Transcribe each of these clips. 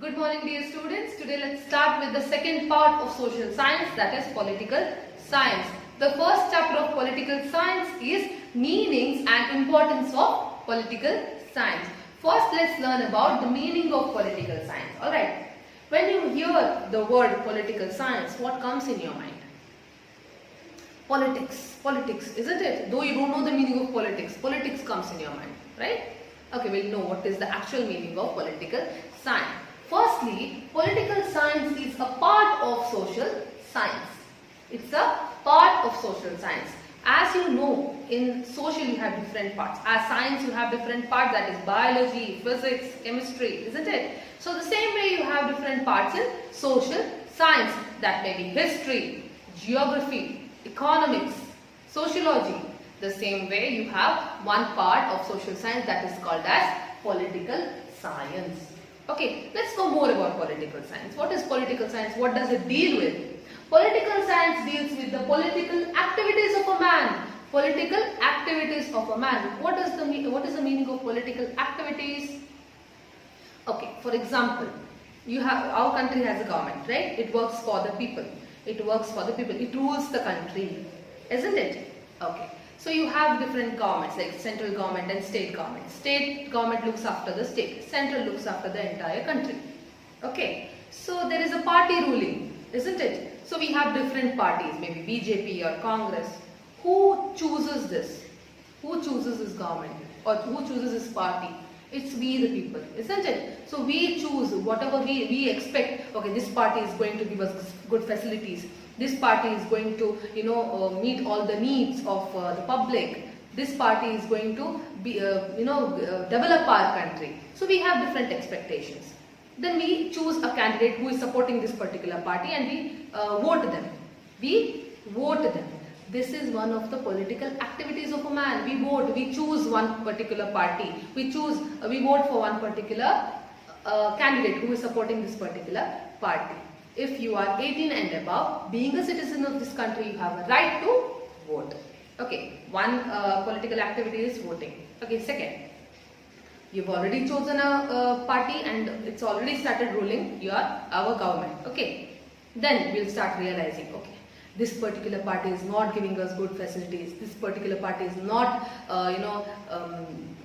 Good morning dear students. Today let's start with the second part of social science, that is political science. The first chapter of political science is meanings and importance of political science. First let's learn about the meaning of political science. Alright. When you hear the word political science, what comes in your mind? Politics, isn't it? Though you don't know the meaning of politics comes in your mind, right? Okay, we'll know what is the actual meaning of political science. Firstly, political science is a part of social science. It's a part of social science. As you know, in social you have different parts. As science you have different parts, that is biology, physics, chemistry, isn't it? So the same way you have different parts in social science. That may be history, geography, economics, sociology. The same way you have one part of social science that is called as political science. Okay, let's know more about political science. What is political science? What does it deal with? Political science deals with the political activities of a man. Political activities of a man. What is the meaning of political activities? Okay, for example, our country has a government, right? It works for the people. It works for the people. It rules the country, isn't it? Okay. So you have different governments like central government and state government. State government looks after the state. Central looks after the entire country. Okay. So there is a party ruling, isn't it? So we have different parties, maybe BJP or Congress. Who chooses this? Who chooses this government? Or who chooses this party? It's we the people, isn't it? So we choose whatever we expect. Okay, this party is going to give us good facilities. This party is going to, meet all the needs of the public. This party is going to be, develop our country. So we have different expectations. Then we choose a candidate who is supporting this particular party and we vote them. We vote them. This is one of the political activities of a man. We vote. We choose one particular party. We vote for one particular candidate who is supporting this particular party. If you are 18 and above, being a citizen of this country, you have a right to vote. Okay, one political activity is voting. Okay, second, you've already chosen a party and it's already started ruling our government. Okay, then we'll start realizing, okay, this particular party is not giving us good facilities. This particular party is not,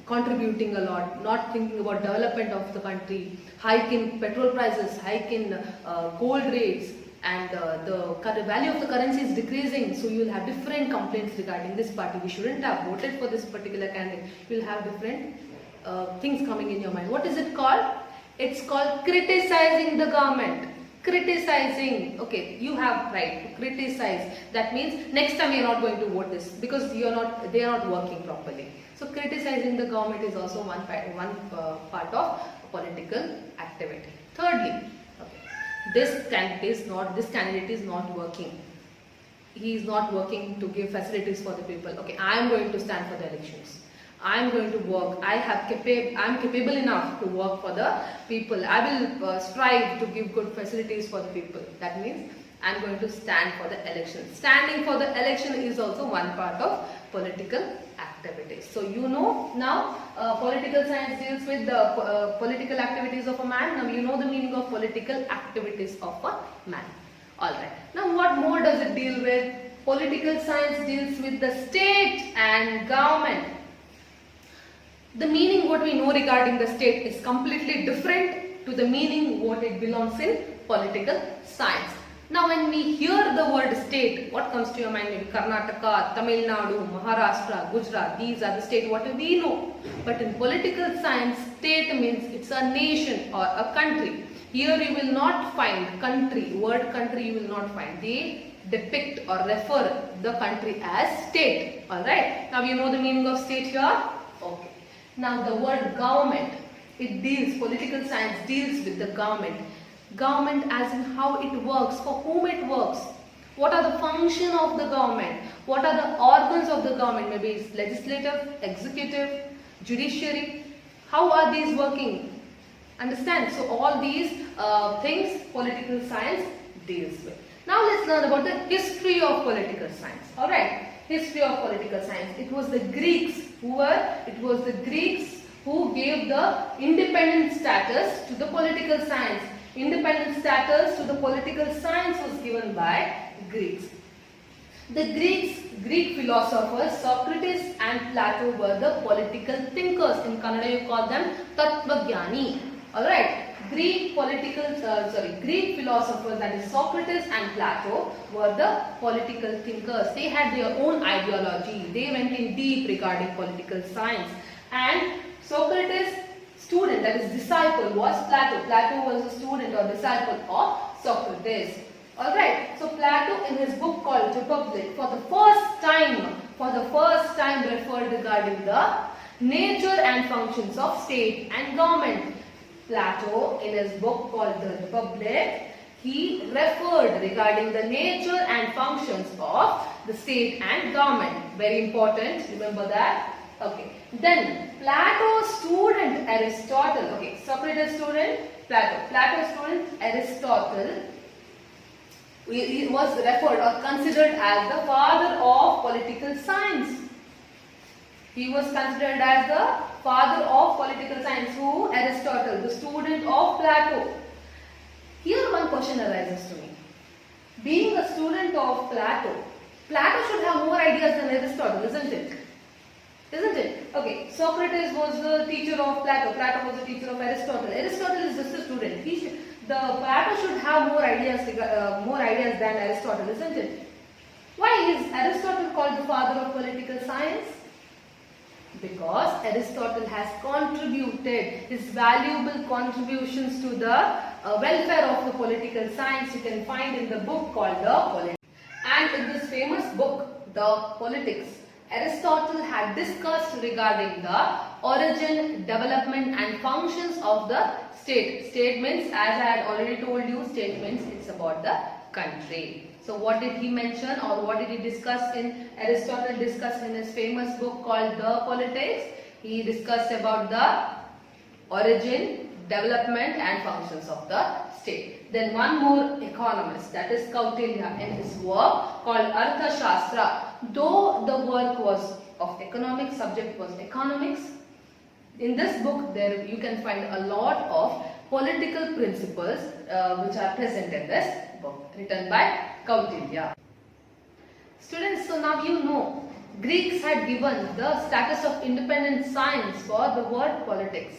contributing a lot, not thinking about development of the country, hike in petrol prices, hike in gold rates, and the value of the currency is decreasing. So you will have different complaints regarding this party. We shouldn't have voted for this particular candidate. You will have different things coming in your mind. What is it called? It's called criticizing the government. Criticizing. Okay, you have right to criticize. That means next time you are not going to vote this because they are not working properly. So criticizing the government is also one part of political activity. Thirdly, okay, this candidate is not working. He is not working to give facilities for the people. Okay, I am going to stand for the elections. I am going to work. I am capable enough to work for the people. I will strive to give good facilities for the people. That means I am going to stand for the election. Standing for the election is also one part of political activities. So you know now political science deals with the political activities of a man. Now you know the meaning of political activities of a man. Alright. Now what more does it deal with? Political science deals with the state and government. The meaning what we know regarding the state is completely different to the meaning what it belongs in political science. Now when we hear the word state, what comes to your mind? Maybe Karnataka, Tamil Nadu, Maharashtra, Gujarat. These are the states what we know. But in political science, state means it's a nation or a country. Here you will not find country, word country you will not find. They depict or refer the country as state. Alright. Now you know the meaning of state here? Okay. Now the word government, political science deals with the government. Government as in how it works, for whom it works. What are the function of the government? What are the organs of the government? Maybe it's legislative, executive, judiciary. How are these working? Understand? So all these things political science deals with. Now let's learn about the history of political science. Alright. History of political science. It was the Greeks who gave the independent status to the political science. Independent status to the political science was given by Greeks. The Greek philosophers Socrates and Plato were the political thinkers. In Kannada you call them Tattvajnani. Alright. Greek philosophers, that is Socrates and Plato, were the political thinkers. They had their own ideology. They went in deep regarding political science. And Socrates' student, that is disciple, was Plato. Plato was a student or disciple of Socrates. Alright, so Plato in his book called Republic for the first time referred regarding the nature and functions of state and government. Plato in his book called the Republic, he referred regarding the nature and functions of the state and government. Very important, remember that. Okay, then Plato's student Aristotle, okay, Socrates' student Plato, Plato's student Aristotle, he was referred or considered as the father of political science. He was considered as the father of political science. Who? Aristotle, the student of Plato. Here one question arises to me. Being a student of Plato, Plato should have more ideas than Aristotle, isn't it? Isn't it? Okay, Socrates was the teacher of Plato. Plato was the teacher of Aristotle. Aristotle is just a student. Plato should have more ideas than Aristotle, isn't it? Why is Aristotle called the father of political science? Because Aristotle has contributed his valuable contributions to the welfare of the political science. You can find in the book called The Politics. And in this famous book, The Politics, Aristotle had discussed regarding the origin, development and functions of the state. Statements, as I had already told you, statements, it's about the country. So what did he mention, or what did he discuss in Aristotle discussed in his famous book called The Politics? He discussed about the origin, development and functions of the state. Then one more economist, that is Kautilya, in his work called Arthashastra. Though the work was of economics, subject was economics, in this book there you can find a lot of political principles which are present in this book written by Kautilya. Students, so now you know Greeks had given the status of independent science for the word politics,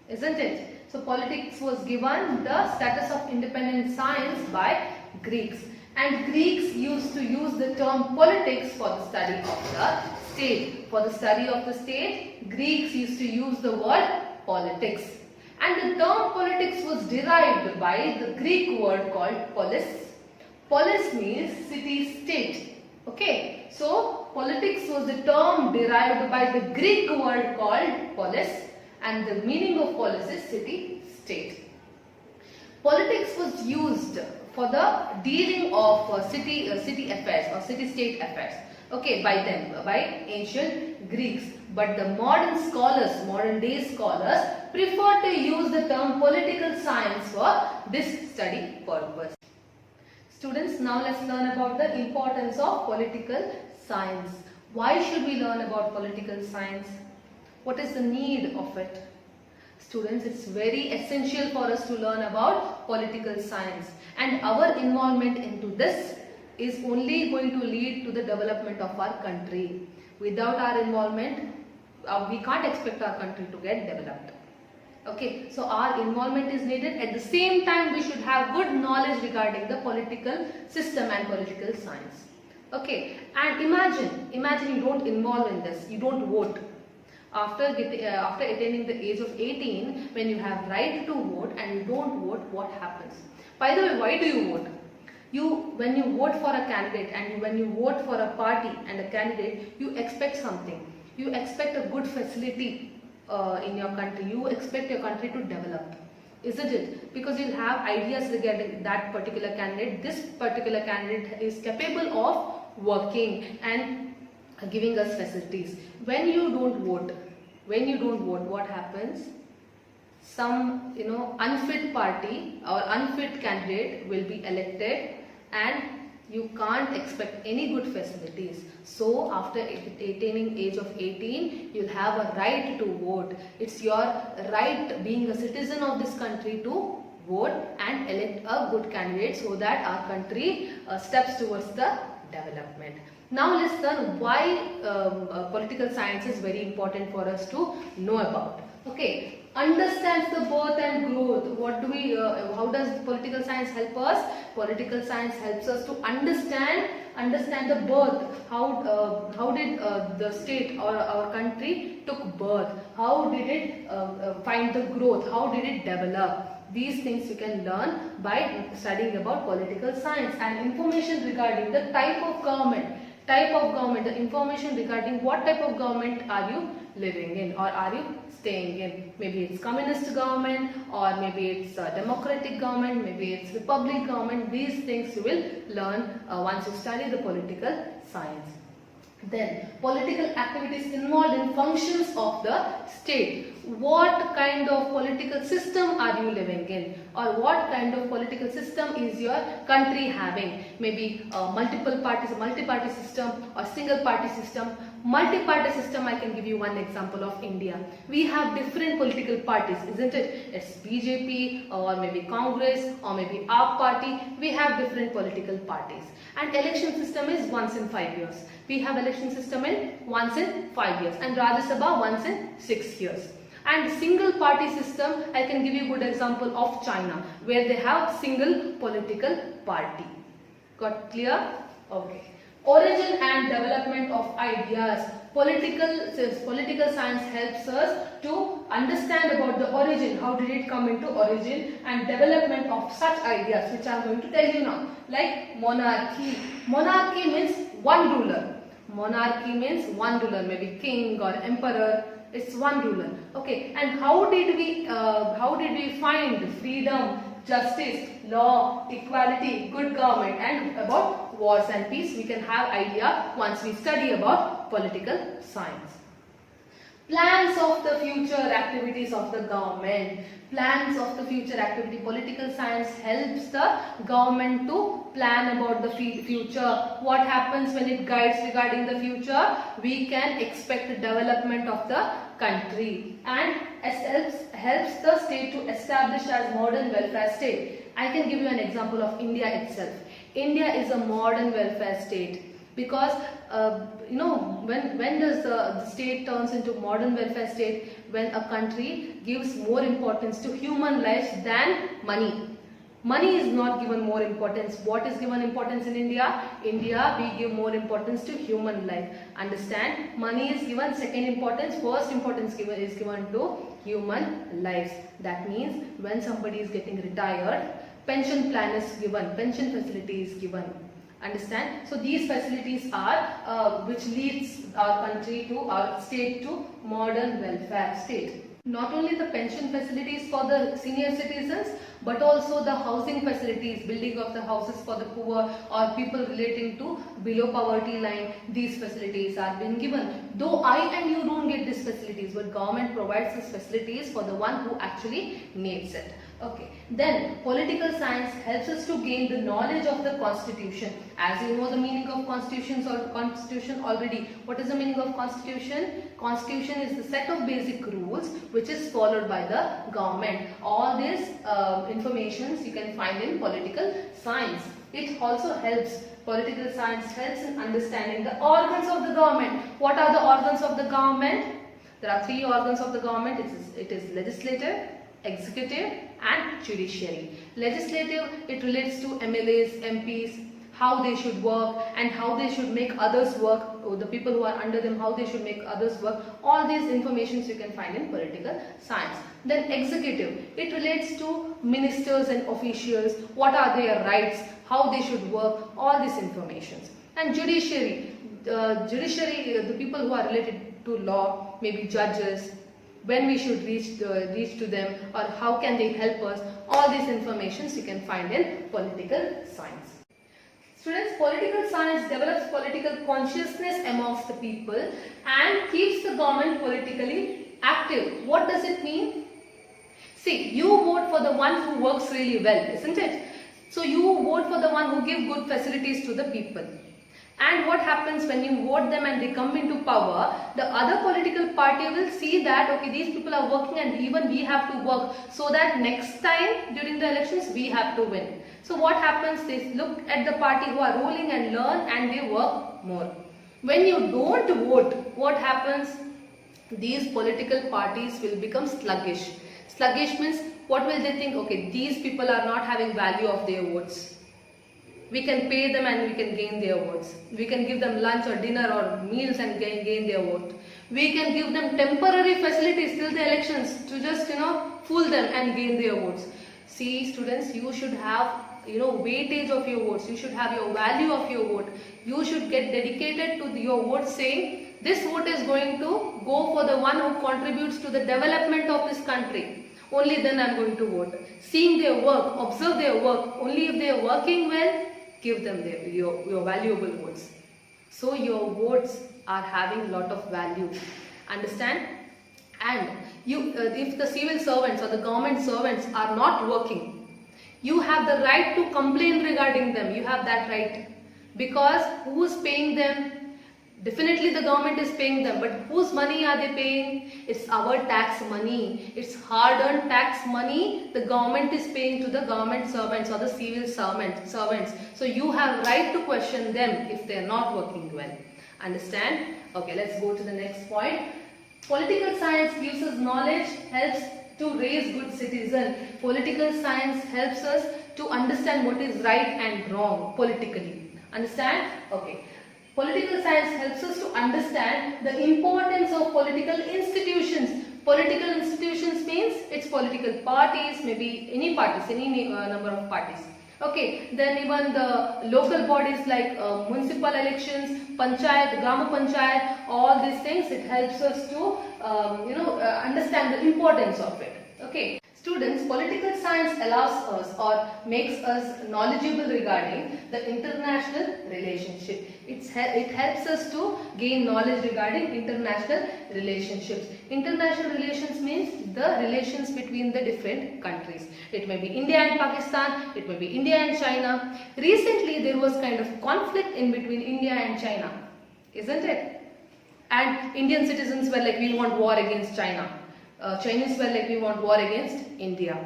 isn't it? So politics was given the status of independent science by Greeks, and Greeks used to use the term politics for the study of the state. For the study of the state, Greeks used to use the word politics, and the term politics was derived by the Greek word called polis. Polis means city-state. Okay, so politics was the term derived by the Greek word called polis, and the meaning of polis is city-state. Politics was used for the dealing of city affairs or city-state affairs. Okay, by them, by ancient Greeks. But the modern day scholars prefer to use the term political science for this study purpose. Students, now let's learn about the importance of political science. Why should we learn about political science? What is the need of it? Students, it's very essential for us to learn about political science, and our involvement into this is only going to lead to the development of our country. Without our involvement, we can't expect our country to get developed. Okay, so our involvement is needed. At the same time, we should have good knowledge regarding the political system and political science. Okay, and imagine you don't involve in this, you don't vote. After attaining the age of 18, when you have right to vote and you don't vote, what happens? By the way, why do you vote? When you vote for a candidate and when you vote for a party and a candidate, you expect something. You expect a good facility in your country. You expect your country to develop, isn't it? Because you have ideas regarding that particular candidate. This particular candidate is capable of working and giving us facilities. When you don't vote, what happens? Some unfit party or unfit candidate will be elected, and you can't expect any good facilities. So after attaining age of 18, you'll have a right to vote. It's your right, being a citizen of this country, to vote and elect a good candidate so that our country steps towards the development. Now let's learn why political science is very important for us to know about. Okay, understands the birth and growth. What do we? How does political science help us? Political science helps us to understand the birth. How did the state or our country took birth? How did it find the growth? How did it develop? These things you can learn by studying about political science. And information regarding the type of government, the information regarding what type of government are you living in or are you staying in. Maybe it's communist government, or maybe it's a democratic government, maybe it's republic government. These things you will learn once you study the political science. Then political activities involved in functions of the state. What kind of political system are you living in, or what kind of political system is your country having? Maybe multi-party system or single party system. Multi-party system, I can give you one example of India. We have different political parties, isn't it? It's BJP or maybe Congress or maybe AAP party. We have different political parties. And election system is once in 5 years. We have election system in once in 5 years, and Rajya Sabha once in 6 years. And single party system, I can give you a good example of China, where they have single political party. Got clear? Okay. Origin and development of ideas. Political science helps us to understand about the origin, how did it come into origin, and development of such ideas, which I am going to tell you now. Like monarchy. Monarchy means one ruler. Monarchy means one ruler, maybe king or emperor. It's one ruler. Okay. And how did we find freedom, justice, law, equality, good government, and about wars and peace? We can have idea once we study about political science. Plans of the future activities of the government. Plans of the future activity. Political science helps the government to plan about the future. What happens when it guides regarding the future? We can expect the development of the country, and helps the state to establish as modern welfare state. I can give you an example of India itself. India is a modern welfare state. Because when does the state turns into modern welfare state? When a country gives more importance to human lives than money. Money is not given more importance. What is given importance in India? India, we give more importance to human life. Understand? Money is given second importance. First importance is given to human lives. That means when somebody is getting retired, pension plan is given, pension facility is given. Understand? So these facilities are which leads our country to, our state to modern welfare state. Not only the pension facilities for the senior citizens, but also the housing facilities, building of the houses for the poor or people relating to below poverty line. These facilities are being given. Though I and you don't get these facilities, but government provides these facilities for the one who actually needs it. Okay. Then political science helps us to gain the knowledge of the constitution. As you know the meaning of constitution already. What is the meaning of constitution? Constitution is the set of basic rules which is followed by the government. All these informations you can find in political science. It also helps, political science helps in understanding the organs of the government. What are the organs of the government? There are three organs of the government. It is legislative, executive and judiciary. Legislative, it relates to MLAs, MPs, how they should work and how they should make others work, or the people who are under them, how they should make others work. All these informations you can find in political science. Then executive, it relates to ministers and officials, what are their rights, how they should work, all these informations. And judiciary, the people who are related to law, maybe judges, when we should reach to them, or how can they help us. All these informations you can find in political science. Students, political science develops political consciousness amongst the people and keeps the government politically active. What does it mean? See, you vote for the one who works really well, isn't it? So you vote for the one who give good facilities to the people. And what happens when you vote them and they come into power, the other political party will see that, okay, these people are working and even we have to work so that next time during the elections we have to win. So what happens, they look at the party who are ruling and learn and they work more. When you don't vote, what happens? These political parties will become sluggish. Sluggish means what will they think? Okay, these people are not having value of their votes. We can pay them and we can gain their votes. We can give them lunch or dinner or meals and gain their vote. We can give them temporary facilities till the elections to just, fool them and gain their votes. See, students, you should have, weightage of your votes. You should have your value of your vote. You should get dedicated to your vote, saying this vote is going to go for the one who contributes to the development of this country. Only then I am going to vote. Seeing their work, observe their work. Only if they are working well, give them your valuable votes. So your votes are having a lot of value. Understand? And if the civil servants or the government servants are not working, you have the right to complain regarding them. You have that right. Because who is paying them? Definitely the government is paying them, but whose money are they paying? It's our tax money. It's hard-earned tax money the government is paying to the government servants or the civil servants. So you have right to question them if they are not working well. Understand? Okay, let's go to the next point. Political science gives us knowledge, helps to raise good citizens. Political science helps us to understand what is right and wrong politically. Understand? Okay. Political science helps us to understand the importance of political institutions. Political institutions means it's political parties, maybe any parties, any number of parties. Okay, then even the local bodies like municipal elections, panchayat, grama panchayat, all these things, it helps us to understand the importance of it. Okay. Students, political science allows us or makes us knowledgeable regarding the international relationship. It helps us to gain knowledge regarding international relationships. International relations means the relations between the different countries. It may be India and Pakistan, it may be India and China. Recently there was kind of conflict in between India and China, isn't it? And Indian citizens were like, we want war against China. Chinese were like, we want war against India.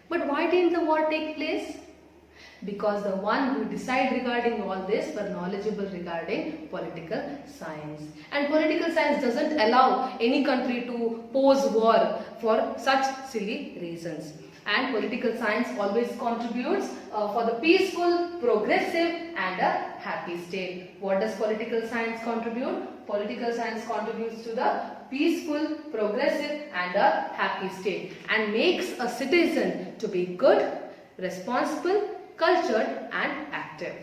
But why didn't the war take place? Because the one who decide regarding all this were knowledgeable regarding political science. And political science doesn't allow any country to pose war for such silly reasons. And political science always contributes for the peaceful, progressive and a happy state. What does political science contribute? Political science contributes to the peaceful, progressive and a happy state and makes a citizen to be good, responsible, cultured and active.